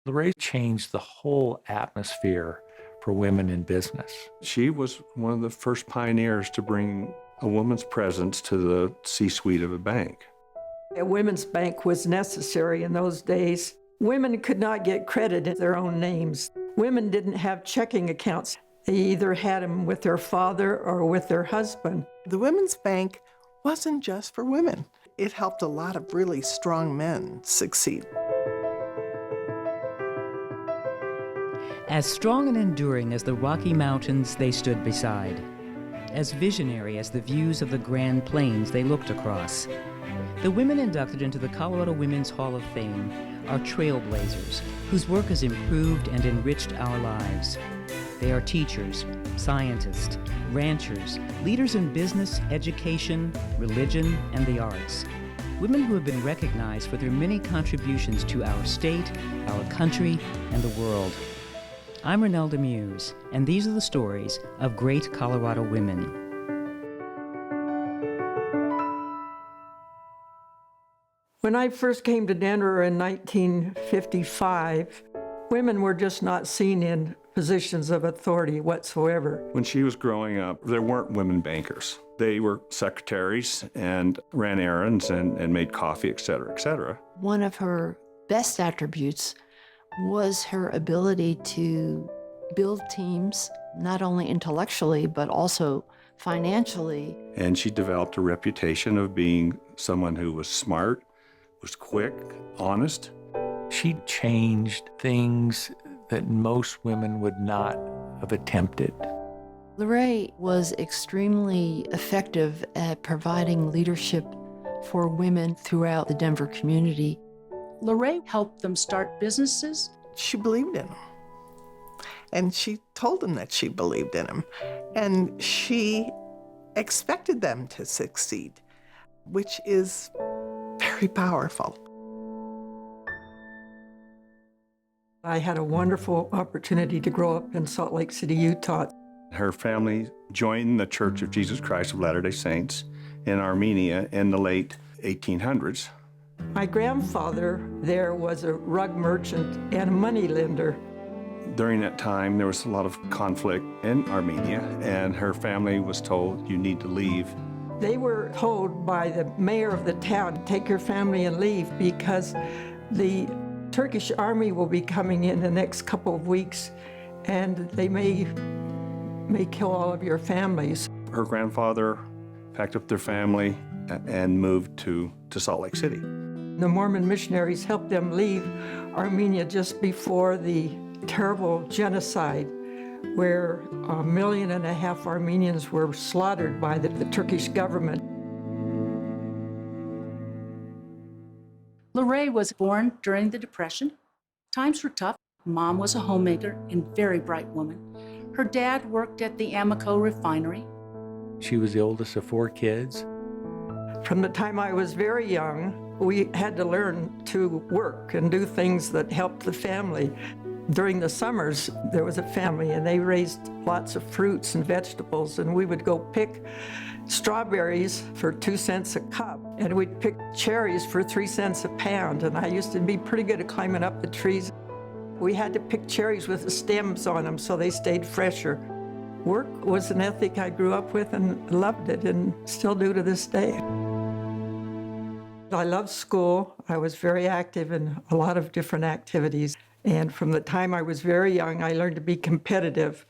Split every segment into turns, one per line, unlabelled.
LaRae changed the whole atmosphere for women in business.
She was one of the first pioneers to bring a woman's presence to the C-suite of a bank.
A women's bank was necessary in those days. Women could not get credit in their own names. Women didn't have checking accounts. They either had them with their father or with their husband.
The women's bank wasn't just for women. It helped a lot of really strong men succeed.
As strong and enduring as the Rocky Mountains they stood beside, as visionary as the views of the Grand Plains they looked across, the women inducted into the Colorado Women's Hall of Fame are trailblazers whose work has improved and enriched our lives. They are teachers, scientists, ranchers, leaders in business, education, religion, and the arts. Women who have been recognized for their many contributions to our state, our country, and the world. I'm Renelda Muse, and these are the stories of great Colorado women.
When I first came to Denver in 1955, women were just not seen in positions of authority whatsoever.
When she was growing up, there weren't women bankers. They were secretaries and ran errands and made coffee, et cetera, et cetera.
One of her best attributes was her ability to build teams, not only intellectually, but also financially.
And she developed a reputation of being someone who was smart, was quick, honest.
She changed things that most women would not have attempted.
LaRae was extremely effective at providing leadership for women throughout the Denver community.
LaRae helped them start businesses.
She believed in them. And she told them that she believed in them. And she expected them to succeed, which is very powerful.
I had a wonderful opportunity to grow up in Salt Lake City, Utah.
Her family joined the Church of Jesus Christ of Latter-day Saints in Armenia in the late 1800s.
My grandfather there was a rug merchant and a money lender.
During that time, there was a lot of conflict in Armenia, and her family was told, you need to leave.
They were told by the mayor of the town, take your family and leave because the Turkish army will be coming in the next couple of weeks and they may kill all of your families.
Her grandfather packed up their family and moved to Salt Lake City.
The Mormon missionaries helped them leave Armenia just before the terrible genocide where 1.5 million Armenians were slaughtered by the Turkish government.
LaRae was born during the Depression. Times were tough. Mom was a homemaker and very bright woman. Her dad worked at the Amoco refinery.
She was the oldest of 4 kids.
From the time I was very young, we had to learn to work and do things that helped the family. During the summers, there was a family and they raised lots of fruits and vegetables, and we would go pick strawberries for 2 cents a cup, and we'd pick cherries for 3 cents a pound, and I used to be pretty good at climbing up the trees. We had to pick cherries with the stems on them so they stayed fresher. Work was an ethic I grew up with and loved it and still do to this day. I loved school. I was very active in a lot of different activities. And from the time I was very young, I learned to be competitive.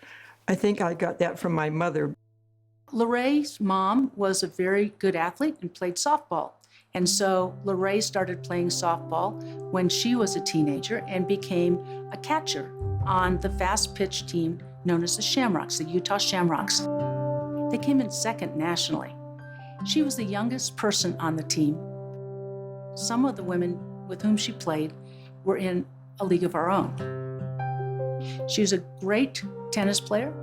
I think I got that from my mother.
LaRae's mom was a very good athlete and played softball. And so LaRae started playing softball when she was a teenager and became a catcher on the fast pitch team known as the Shamrocks, the Utah Shamrocks. They came in second nationally. She was the youngest person on the team. Some of the women with whom she played were in a league of our own. She was a great tennis player.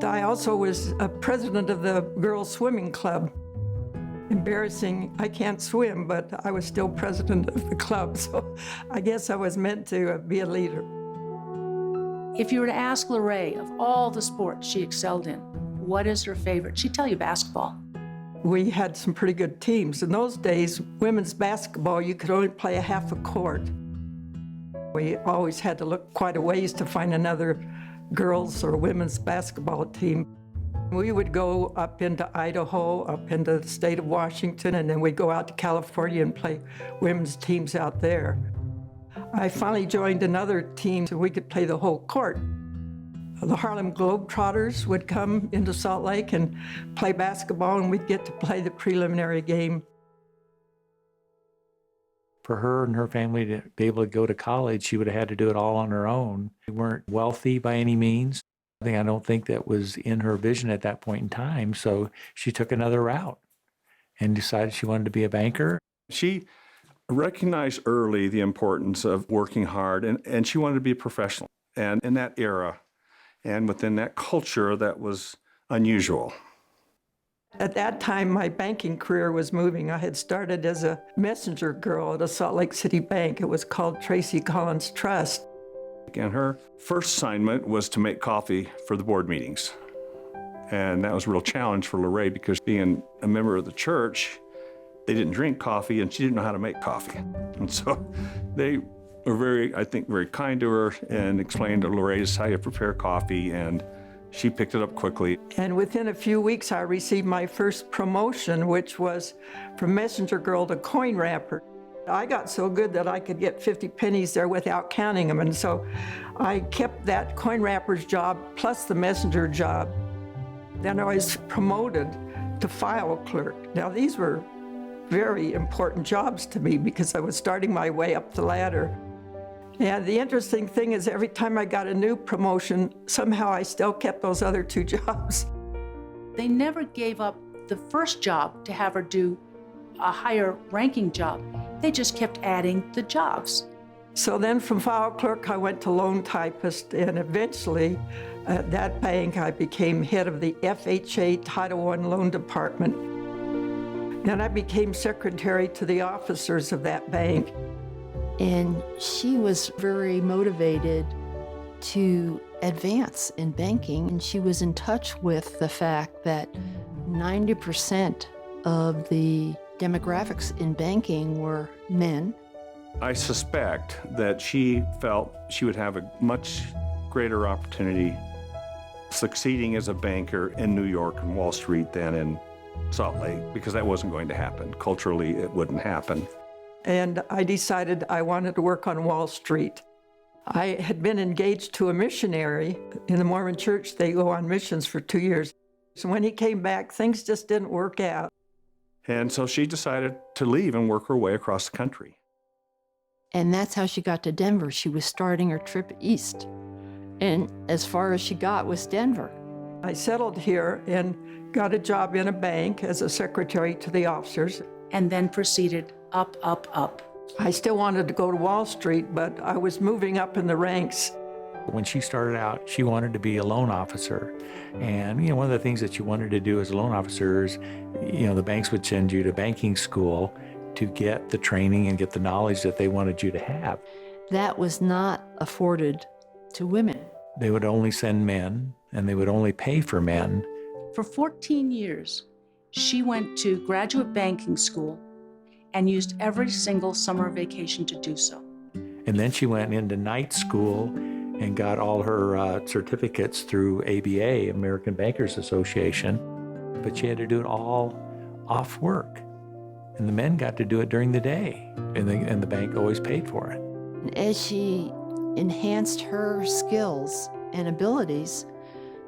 I also was a president of the girls' swimming club. Embarrassing, I can't swim, but I was still president of the club, so I guess I was meant to be a leader.
If you were to ask LaRae of all the sports she excelled in, what is her favorite? She'd tell you basketball.
We had some pretty good teams. In those days, women's basketball, you could only play a half a court. We always had to look quite a ways to find another girls' or women's basketball team. We would go up into Idaho, up into the state of Washington, and then we'd go out to California and play women's teams out there. I finally joined another team so we could play the whole court. The Harlem Globetrotters would come into Salt Lake and play basketball, and we'd get to play the preliminary game.
For her and her family to be able to go to college, she would have had to do it all on her own. They weren't wealthy by any means. I don't think that was in her vision at that point in time. So she took another route and decided she wanted to be a banker.
She recognized early the importance of working hard, and she wanted to be a professional. And in that era and within that culture, that was unusual.
At that time, my banking career was moving. I had started as a messenger girl at a Salt Lake City bank. It was called Tracy Collins Trust.
And her first assignment was to make coffee for the board meetings. And that was a real challenge for LaRae because being a member of the church, they didn't drink coffee and she didn't know how to make coffee. And so they were very kind to her and explained to LaRae just how you prepare coffee, and she picked it up quickly.
And within a few weeks, I received my first promotion, which was from messenger girl to coin wrapper. I got so good that I could get 50 pennies there without counting them. And so I kept that coin wrapper's job plus the messenger job. Then I was promoted to file clerk. Now, these were very important jobs to me because I was starting my way up the ladder. And the interesting thing is every time I got a new promotion, somehow I still kept those other two jobs.
They never gave up the first job to have her do a higher ranking job. They just kept adding the jobs.
So then from file clerk, I went to loan typist, and eventually at that bank, I became head of the FHA Title I loan department. Then I became secretary to the officers of that bank.
And she was very motivated to advance in banking, and she was in touch with the fact that 90% of the demographics in banking were men.
I suspect that she felt she would have a much greater opportunity succeeding as a banker in New York and Wall Street than in Salt Lake, because that wasn't going to happen. Culturally, it wouldn't happen.
And I decided I wanted to work on Wall Street. I had been engaged to a missionary in the Mormon church. They go on missions for 2 years. So when he came back, things just didn't work out.
And so she decided to leave and work her way across the country.
And that's how she got to Denver. She was starting her trip east. And as far as she got was Denver.
I settled here and got a job in a bank as a secretary to the officers.
And then proceeded up, up, up.
I still wanted to go to Wall Street, but I was moving up in the ranks.
When she started out, she wanted to be a loan officer. And, one of the things that you wanted to do as a loan officer is, the banks would send you to banking school to get the training and get the knowledge that they wanted you to have.
That was not afforded to women.
They would only send men, and they would only pay for men.
For 14 years, she went to graduate banking school and used every single summer vacation to do so.
And then she went into night school and got all her certificates through ABA, American Bankers Association. But she had to do it all off work. And the men got to do it during the day, and the bank always paid for it.
And as she enhanced her skills and abilities,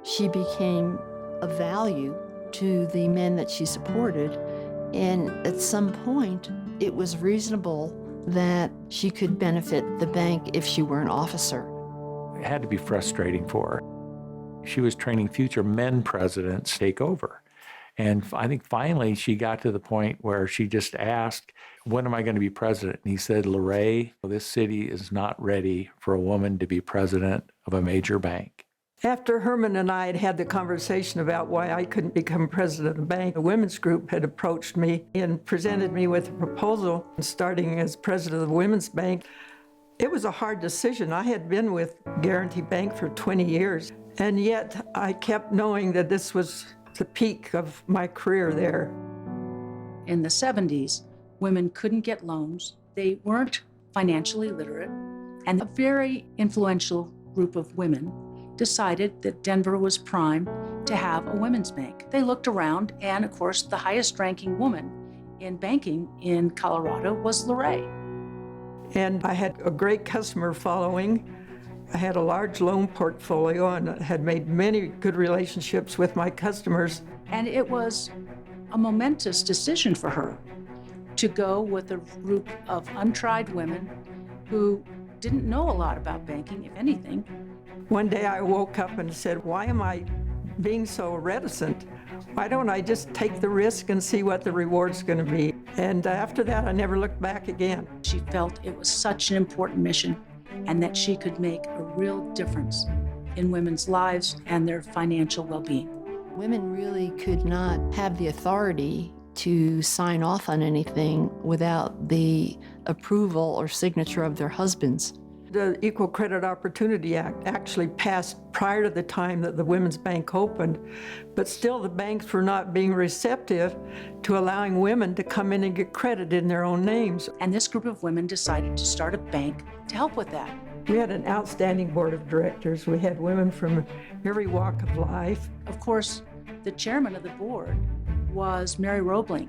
she became of value to the men that she supported. And at some point, it was reasonable that she could benefit the bank if she were an officer.
It had to be frustrating for her. She was training future men presidents to take over. And I think finally she got to the point where she just asked, when am I going to be president? And he said, LaRae, this city is not ready for a woman to be president of a major bank.
After Herman and I had had the conversation about why I couldn't become president of the bank, a women's group had approached me and presented me with a proposal starting as president of the Women's Bank. It was a hard decision. I had been with Guarantee Bank for 20 years, and yet I kept knowing that this was the peak of my career there.
In the 70s, women couldn't get loans. They weren't financially literate. And a very influential group of women decided that Denver was prime to have a women's bank. They looked around, and of course, the highest ranking woman in banking in Colorado was LaRae.
And I had a great customer following. I had a large loan portfolio and had made many good relationships with my customers.
And it was a momentous decision for her to go with a group of untried women who didn't know a lot about banking, if anything.
One day I woke up and said, why am I being so reticent? Why don't I just take the risk and see what the reward's going to be? And after that, I never looked back again.
She felt it was such an important mission and that she could make a real difference in women's lives and their financial well-being.
Women really could not have the authority to sign off on anything without the approval or signature of their husbands.
The Equal Credit Opportunity Act actually passed prior to the time that the Women's Bank opened, but still the banks were not being receptive to allowing women to come in and get credit in their own names.
And this group of women decided to start a bank to help with that.
We had an outstanding board of directors. We had women from every walk of life.
Of course, the chairman of the board was Mary Roebling,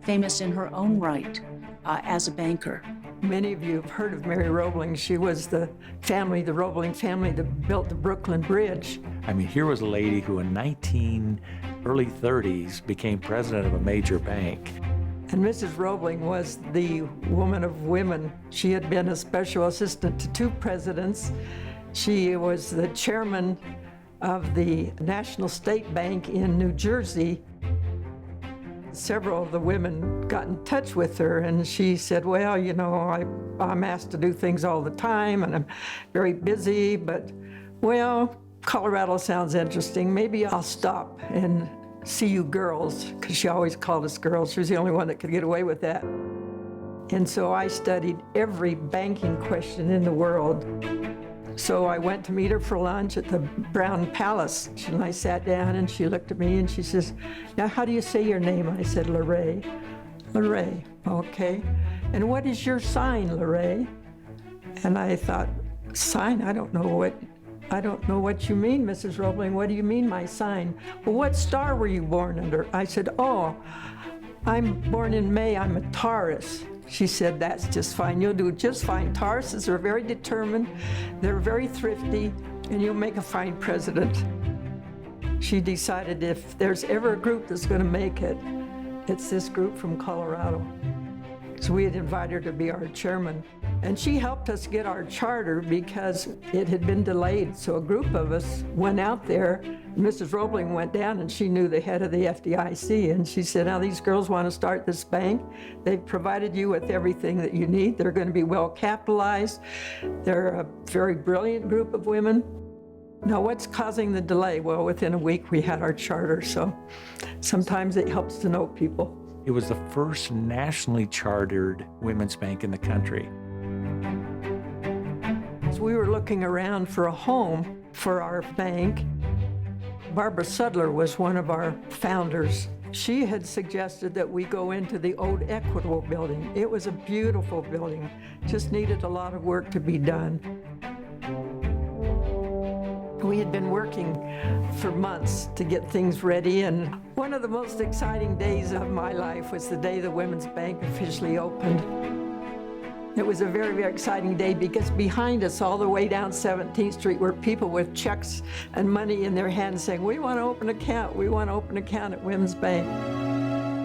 famous in her own right as a banker.
Many of you have heard of Mary Roebling. She was the Roebling family that built the Brooklyn Bridge.
I mean, here was a lady who in early 30s became president of a major bank.
And Mrs. Roebling was the woman of women. She had been a special assistant to 2 presidents. She was the chairman of the National State Bank in New Jersey. Several of the women got in touch with her, and she said, well, you know, I'm asked to do things all the time, and I'm very busy, but, well, Colorado sounds interesting. Maybe I'll stop and see you girls, because she always called us girls. She was the only one that could get away with that. And so I studied every banking question in the world. So I went to meet her for lunch at the Brown Palace, and I sat down, and she looked at me, and she says, now, how do you say your name? I said, LaRae. LaRae, okay. And what is your sign, LaRae? And I thought, sign? I don't know what you mean, Mrs. Roebling. What do you mean, my sign? Well, what star were you born under? I said, oh, I'm born in May. I'm a Taurus. She said, that's just fine. You'll do just fine. Tauruses are very determined. They're very thrifty, and you'll make a fine president. She decided if there's ever a group that's going to make it, it's this group from Colorado. So we had invited her to be our chairman. And she helped us get our charter because it had been delayed. So a group of us went out there. Mrs. Roebling went down, and she knew the head of the FDIC. And she said, now these girls want to start this bank. They've provided you with everything that you need. They're going to be well capitalized. They're a very brilliant group of women. Now, what's causing the delay? Well, within a week, we had our charter. So sometimes it helps to know people.
It was the first nationally chartered women's bank in the country.
As we were looking around for a home for our bank, Barbara Sudler was one of our founders. She had suggested that we go into the old Equitable building. It was a beautiful building, just needed a lot of work to be done. We had been working for months to get things ready, and one of the most exciting days of my life was the day the Women's Bank officially opened. It was a very, very exciting day because behind us, all the way down 17th Street, were people with checks and money in their hands saying, we want to open an account. We want to open an account at Women's Bank.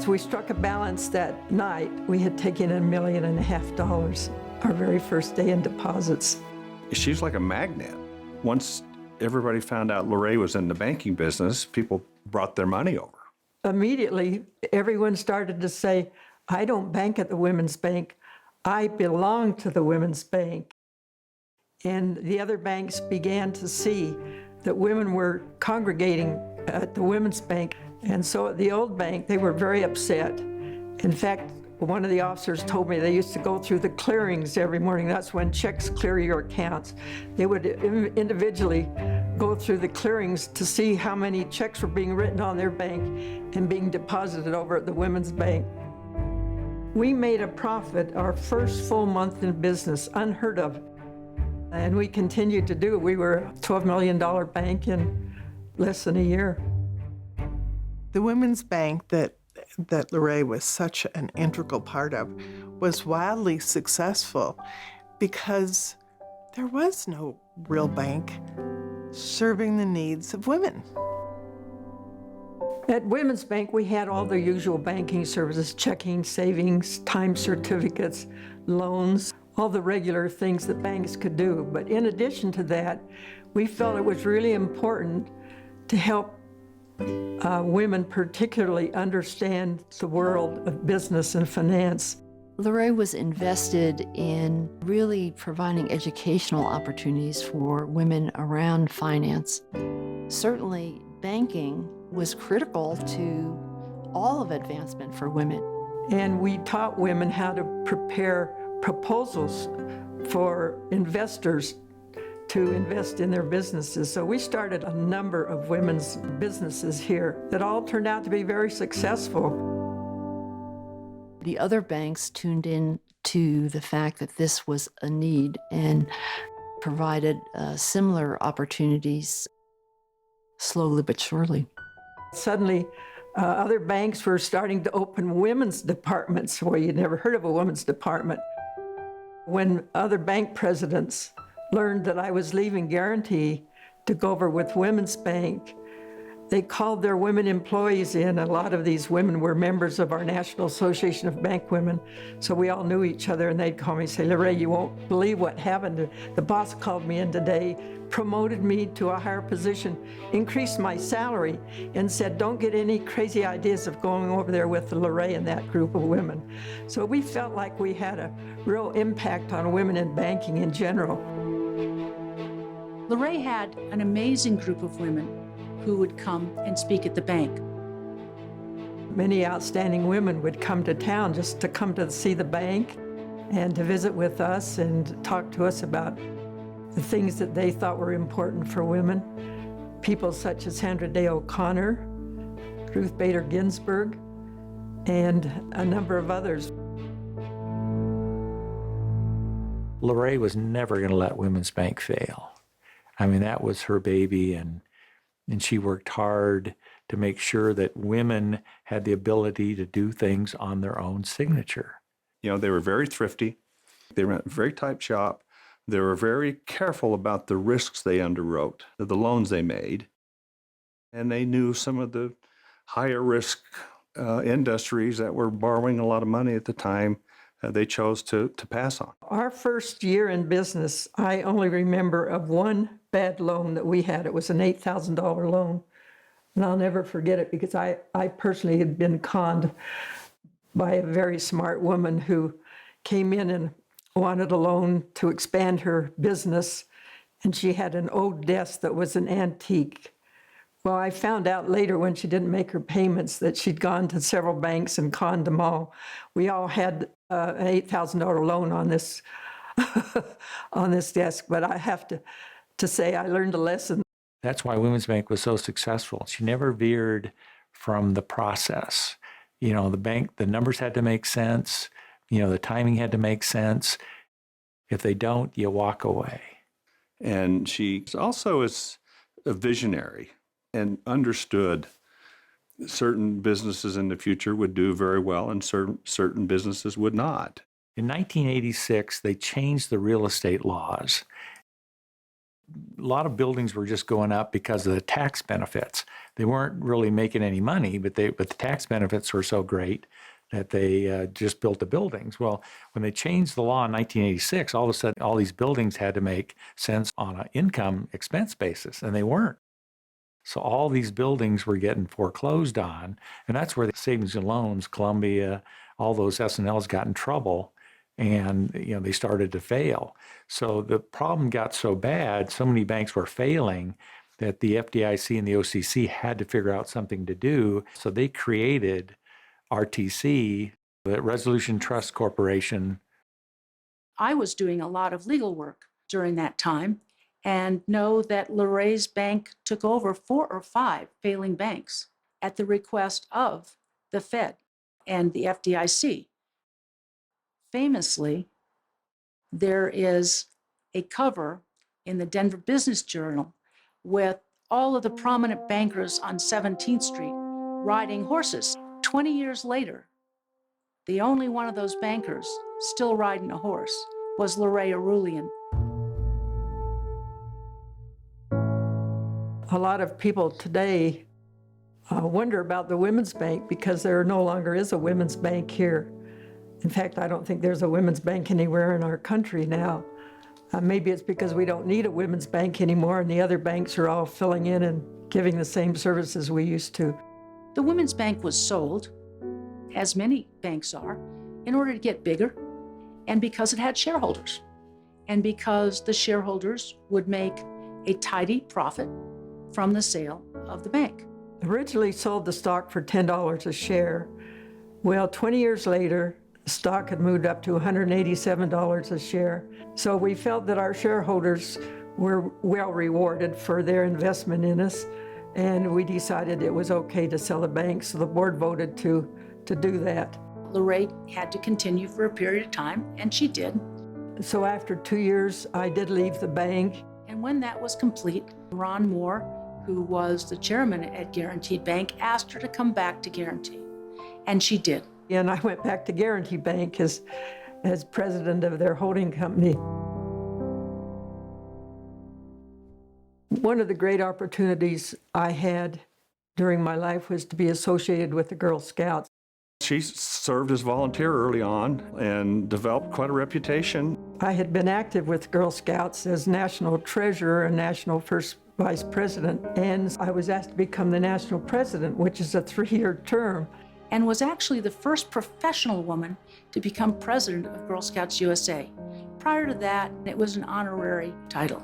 So we struck a balance that night. We had taken in $1.5 million, our very first day in deposits.
She's like a magnet. Once everybody found out LaRae was in the banking business, people brought their money over.
Immediately, everyone started to say, I don't bank at the Women's Bank. I belong to the Women's Bank. And the other banks began to see that women were congregating at the Women's Bank. And so at the old bank, they were very upset. In fact, one of the officers told me they used to go through the clearings every morning. That's when checks clear your accounts. They would individually go through the clearings to see how many checks were being written on their bank and being deposited over at the Women's Bank. We made a profit our first full month in business, unheard of. And we continued to do it. We were a $12 million bank in less than a year.
The Women's Bank that LaRae was such an integral part of was wildly successful because there was no real bank serving the needs of women.
At Women's Bank, we had all the usual banking services, checking, savings, time certificates, loans, all the regular things that banks could do. But in addition to that, we felt it was really important to help women particularly understand the world of business and finance.
LaRae was invested in really providing educational opportunities for women around finance. Certainly, banking was critical to all of advancement for women.
And we taught women how to prepare proposals for investors to invest in their businesses. So we started a number of women's businesses here that all turned out to be very successful.
The other banks tuned in to the fact that this was a need and provided similar opportunities slowly but surely.
Suddenly, other banks were starting to open women's departments where you'd never heard of a women's department. When other bank presidents learned that I was leaving Guarantee to go over with Women's Bank, they called their women employees in. A lot of these women were members of our National Association of Bank Women, so we all knew each other, and they'd call me and say, LaRae, you won't believe what happened. The boss called me in today, promoted me to a higher position, increased my salary, and said, don't get any crazy ideas of going over there with LaRae and that group of women. So we felt like we had a real impact on women in banking in general.
LaRae had an amazing group of women who would come and speak at the bank.
Many outstanding women would come to town just to come to see the bank and to visit with us and talk to us about the things that they thought were important for women. People such as Sandra Day O'Connor, Ruth Bader Ginsburg, and a number of others.
LaRae was never going to let Women's Bank fail. I mean, that was her baby, and she worked hard to make sure that women had the ability to do things on their own signature.
You know, they were very thrifty. They ran a very tight shop. They were very careful about the risks they underwrote, the loans they made. And they knew some of the higher risk industries that were borrowing a lot of money at the time. They chose to pass on.
Our first year in business, I only remember of one bad loan that we had. It was an $8,000 loan. And I'll never forget it because I personally had been conned by a very smart woman who came in and wanted a loan to expand her business. And she had an old desk that was an antique. Well, I found out later when she didn't make her payments that she'd gone to several banks and conned them all. We all had an $8,000 loan on this on this desk, but I have to say I learned a lesson.
That's why Women's Bank was so successful. She never veered from the process. You know, the bank, the numbers had to make sense. You know, the timing had to make sense. If they don't, you walk away.
And she also is a visionary and understood certain businesses in the future would do very well and certain businesses would not.
In 1986, they changed the real estate laws. A lot of buildings were just going up because of the tax benefits. They weren't really making any money, but the tax benefits were so great that they just built the buildings. Well, when they changed the law in 1986, all of a sudden, all these buildings had to make sense on an income expense basis, and they weren't. So all these buildings were getting foreclosed on, and that's where the savings and loans, Columbia, all those S&Ls got in trouble, and they started to fail. So the problem got so bad, so many banks were failing, that the FDIC and the OCC had to figure out something to do. So they created RTC, the Resolution Trust Corporation.
I was doing a lot of legal work during that time and know that LaRae's bank took over 4 or 5 failing banks at the request of the Fed and the FDIC. Famously, there is a cover in the Denver Business Journal with all of the prominent bankers on 17th Street riding horses. 20 years later, the only one of those bankers still riding a horse was LaRae Orullian.
A lot of people today wonder about the Women's Bank because there no longer is a Women's Bank here. In fact, I don't think there's a Women's Bank anywhere in our country now. Maybe it's because we don't need a Women's Bank anymore and the other banks are all filling in and giving the same services we used to.
The Women's Bank was sold, as many banks are, in order to get bigger, and because it had shareholders, and because the shareholders would make a tidy profit from the sale of the bank.
Originally sold the stock for $10 a share. Well, 20 years later, the stock had moved up to $187 a share. So we felt that our shareholders were well rewarded for their investment in us, and we decided it was okay to sell the bank, so the board voted to do that.
LaRae had to continue for a period of time, and she did.
So after 2 years, I did leave the bank.
And when that was complete, Ron Moore, who was the chairman at Guarantee Bank, asked her to come back to Guarantee, and she did.
And I went back to Guarantee Bank as president of their holding company. One of the great opportunities I had during my life was to be associated with the Girl Scouts.
She served as volunteer early on and developed quite a reputation.
I had been active with Girl Scouts as national treasurer and national first vice president, and I was asked to become the national president, which is a 3-year term.
And was actually the first professional woman to become president of Girl Scouts USA. Prior to that, it was an honorary title.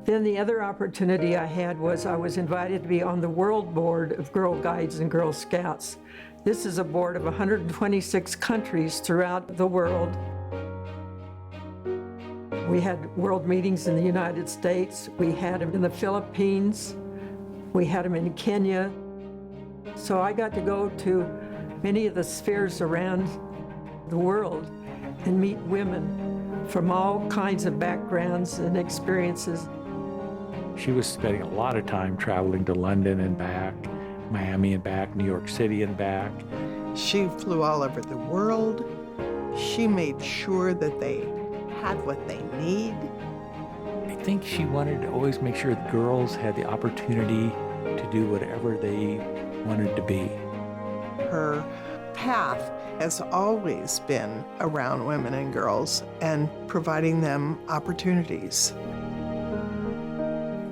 Then the other opportunity I had was I was invited to be on the World Board of Girl Guides and Girl Scouts. This is a board of 126 countries throughout the world. We had world meetings in the United States. We had them in the Philippines. We had them in Kenya. So I got to go to many of the spheres around the world and meet women from all kinds of backgrounds and experiences.
She was spending a lot of time traveling to London and back, Miami and back, New York City and back.
She flew all over the world. She made sure that they had what they need.
I think she wanted to always make sure the girls had the opportunity to do whatever they wanted to be.
Her path has always been around women and girls and providing them opportunities.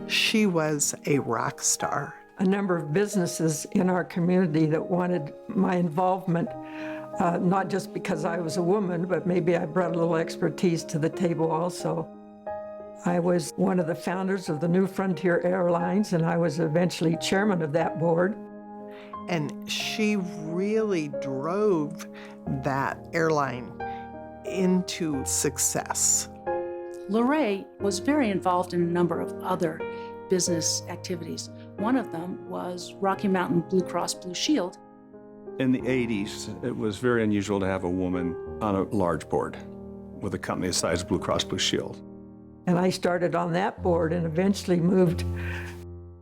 She was a rock star.
A number of businesses in our community that wanted my involvement, not just because I was a woman, but maybe I brought a little expertise to the table also. I was one of the founders of the New Frontier Airlines, and I was eventually chairman of that board.
And she really drove that airline into success.
LaRae was very involved in a number of other business activities. One of them was Rocky Mountain Blue Cross Blue Shield.
In the 80s, it was very unusual to have a woman on a large board with a company the size of Blue Cross Blue Shield.
And I started on that board and eventually moved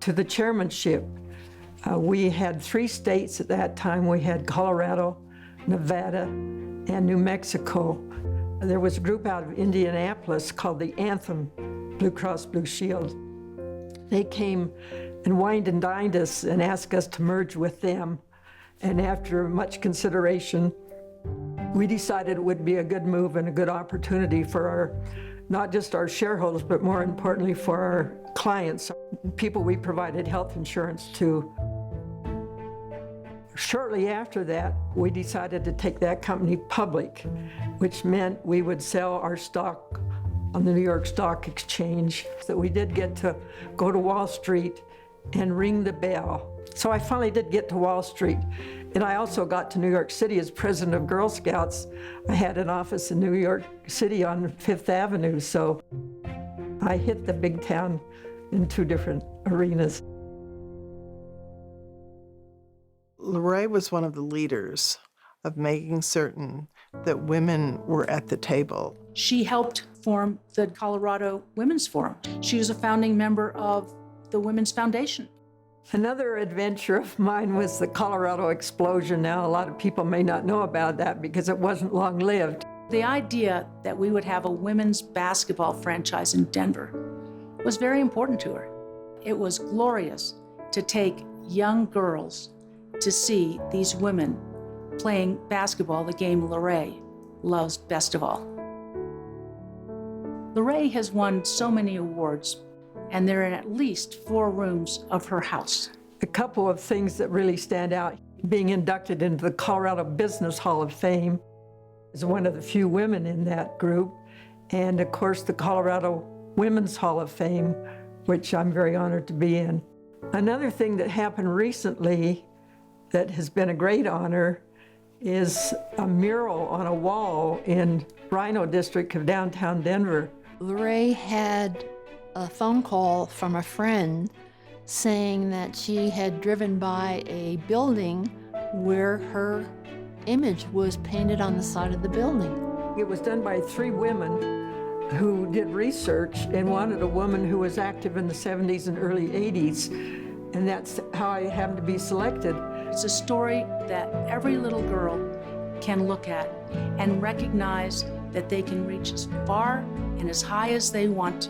to the chairmanship. We had 3 states at that time. We had Colorado, Nevada, and New Mexico. There was a group out of Indianapolis called the Anthem Blue Cross Blue Shield. They came and wined and dined us and asked us to merge with them. And after much consideration, we decided it would be a good move and a good opportunity for our, not just our shareholders, but more importantly for our clients, people we provided health insurance to. Shortly after that, we decided to take that company public, which meant we would sell our stock on the New York Stock Exchange. So we did get to go to Wall Street and ring the bell. So I finally did get to Wall Street. And I also got to New York City as president of Girl Scouts. I had an office in New York City on Fifth Avenue, so I hit the big town in 2 different arenas.
LaRae was one of the leaders of making certain that women were at the table.
She helped form the Colorado Women's Forum. She was a founding member of the Women's Foundation.
Another adventure of mine was the Colorado explosion. Now, a lot of people may not know about that because it wasn't long-lived.
The idea that we would have a women's basketball franchise in Denver was very important to her. It was glorious to take young girls to see these women playing basketball, the game LaRae loves best of all. LaRae has won so many awards, and they're in at least 4 rooms of her house.
A couple of things that really stand out: being inducted into the Colorado Business Hall of Fame as one of the few women in that group, and of course the Colorado Women's Hall of Fame, which I'm very honored to be in. Another thing that happened recently that has been a great honor is a mural on a wall in Rhino District of downtown Denver.
LaRae had a phone call from a friend saying that she had driven by a building where her image was painted on the side of the building.
It was done by 3 women who did research and wanted a woman who was active in the 70s and early 80s, and that's how I happened to be selected.
It's a story that every little girl can look at and recognize that they can reach as far and as high as they want to.